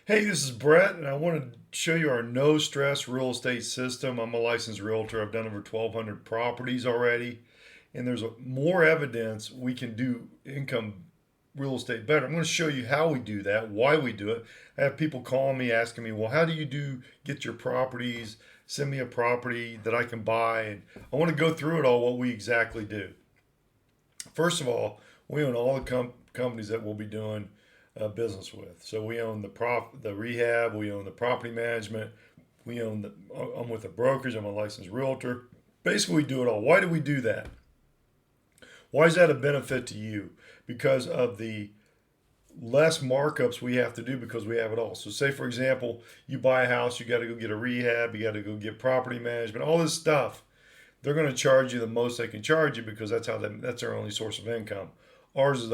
Hey, this is Brett, and I want to show you our no stress real estate system. I'm a licensed realtor. I've done over 1,200 properties already, and there's more evidence we can do income real estate better. I'm going to show you how we do that, why we do it. I have people calling me asking me, well, how do you get your properties? Send me a property that I can buy. And I want to go through it all, what we exactly do. First of all, we own all the companies that we'll be doing business with. So we own the rehab, we own the property management, we own the. I'm with the brokers. I'm a licensed realtor. Basically, we do it all. Why do we do that? Why is that a benefit to you? Because of the less markups we have to do because we have it all. So, say for example, you buy a house, you got to go get a rehab, you got to go get property management, all this stuff. They're going to charge you the most they can charge you because that's their only source of income. Ours is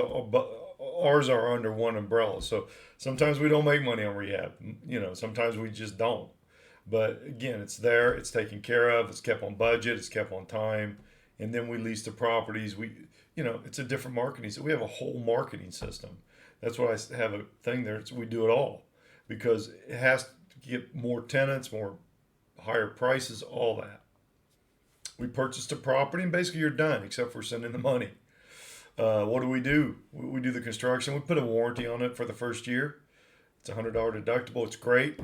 ours are under one umbrella. So sometimes we don't make money on rehab. Sometimes we just don't. But again, it's there, it's taken care of, it's kept on budget, it's kept on time, and then we lease the properties. It's a different marketing. So we have a whole marketing system. That's why I have a thing there. We do it all because it has to get more tenants, more higher prices, all that. We purchased a property and basically you're done except for sending the money. What do? We do the construction. We put a warranty on it for the first year. It's $100 deductible. It's great.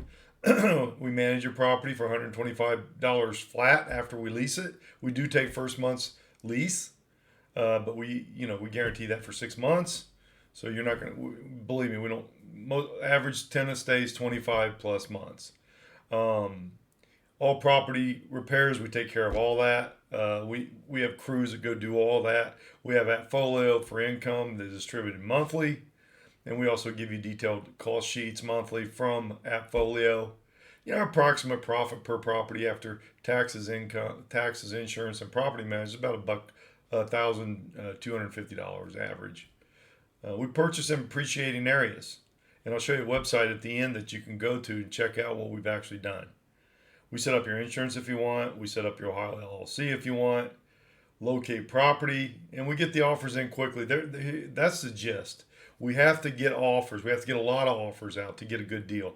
We manage your property for $125 flat after we lease it. We do take first month's lease, but we guarantee that for 6 months. So you're not going to believe me. We don't. Average tenant stays 25 plus months. All property repairs, we take care of all that. We have crews that go do all that. We have AppFolio for income that is distributed monthly, and we also give you detailed cost sheets monthly from AppFolio. Approximate profit per property after taxes, insurance, and property management is about $1,250 average. We purchase in appreciating areas, and I'll show you a website at the end that you can go to and check out what we've actually done. We set up your insurance if you want. We set up your Ohio LLC if you want. Locate property, and we get the offers in quickly. That's the gist. We have to get offers. We have to get a lot of offers out to get a good deal.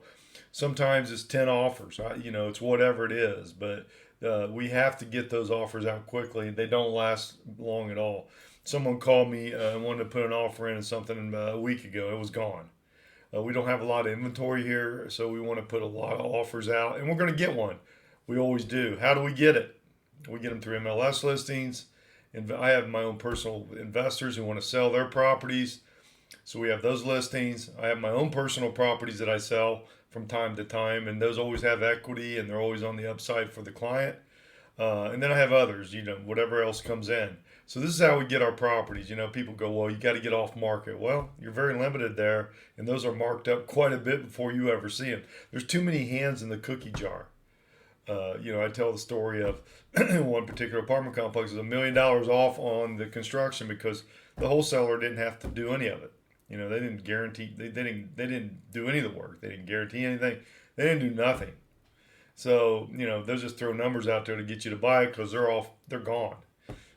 Sometimes it's 10 offers. It's whatever it is, but we have to get those offers out quickly. They don't last long at all. Someone called me and wanted to put an offer in something a week ago. It was gone. We don't have a lot of inventory here, so we want to put a lot of offers out, and we're going to get one. We always do. How do we get it? We get them through MLS listings, and I have my own personal investors who want to sell their properties, so we have those listings. I have my own personal properties that I sell from time to time, and those always have equity, and they're always on the upside for the client. And then I have others, whatever else comes in. So this is how we get our properties. People go, well, you got to get off market. Well, you're very limited there, and those are marked up quite a bit before you ever see them. There's too many hands in the cookie jar. I tell the story of one particular apartment complex is $1 million off on the construction because the wholesaler didn't have to do any of it. They didn't guarantee. They didn't do any of the work. They didn't guarantee anything. They didn't do nothing. So they'll just throw numbers out there to get you to buy it because they're gone.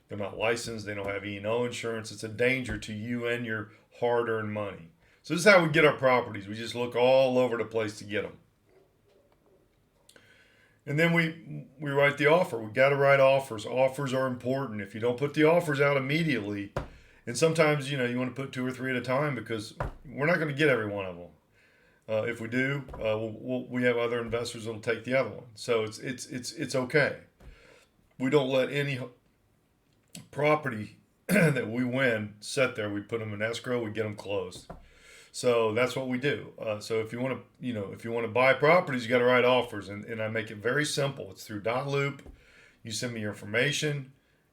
They're not licensed. They don't have E&O insurance. It's a danger to you and your hard-earned money. So this is how we get our properties. We just look all over the place to get them. And then we write the offer. We got to write offers. Offers are important. If you don't put the offers out immediately, and sometimes you want to put 2 or 3 at a time because we're not going to get every one of them. If we do, we have other investors that'll take the other one. So it's okay. We don't let any property that we win set there. We put them in escrow. We get them closed. So that's what we do. So if you want to buy properties, you got to write offers, and I make it very simple. It's through .loop. You send me your information,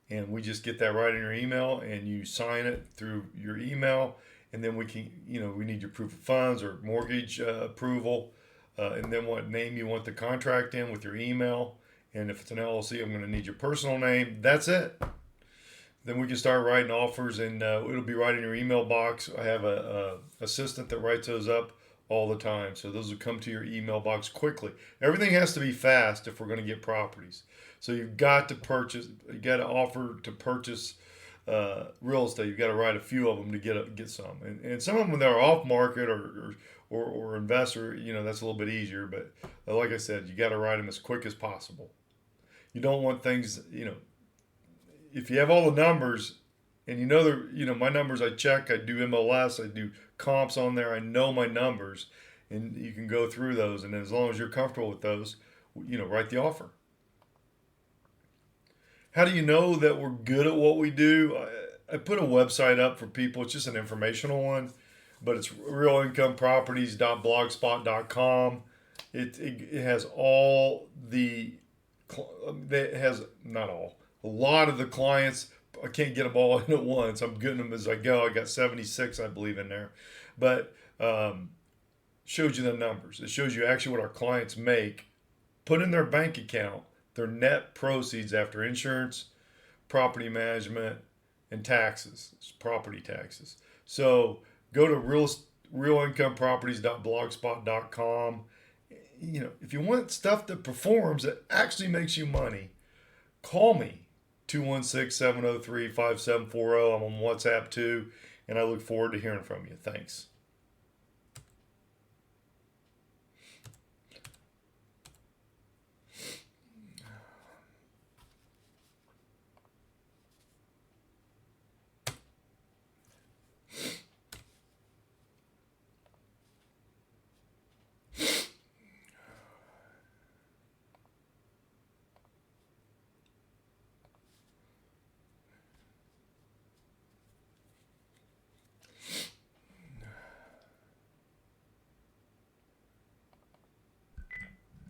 and we just get that right in your email, and you sign it through your email, and then we can we need your proof of funds or mortgage approval, and then what name you want the contract in with your email, and if it's an LLC, I'm going to need your personal name. That's it. Then we can start writing offers, and it'll be right in your email box. I have a assistant that writes those up all the time, so those will come to your email box quickly. Everything has to be fast if we're going to get properties. So you've got to purchase. You got to offer to purchase real estate. You've got to write a few of them to get some, and some of them that are off market or investor, that's a little bit easier. But like I said, you got to write them as quick as possible. You don't want things, if you have all the numbers and my numbers I check, I do MLS, I do comps on there, I know my numbers, and you can go through those. And as long as you're comfortable with those, write the offer. How do you know that we're good at what we do? I put a website up for people. It's just an informational one, but it's realincomeproperties.blogspot.com. It has all it has not all, a lot of the clients. I can't get them all in at once. I'm getting them as I go. I got 76, I believe, in there, but shows you the numbers. It shows you actually what our clients make, put in their bank account, their net proceeds after insurance, property management, and taxes, property taxes. So go to realincomeproperties.blogspot.com. If you want stuff that performs, that actually makes you money, call me, 216-703-5740. I'm on WhatsApp too, and I look forward to hearing from you. Thanks.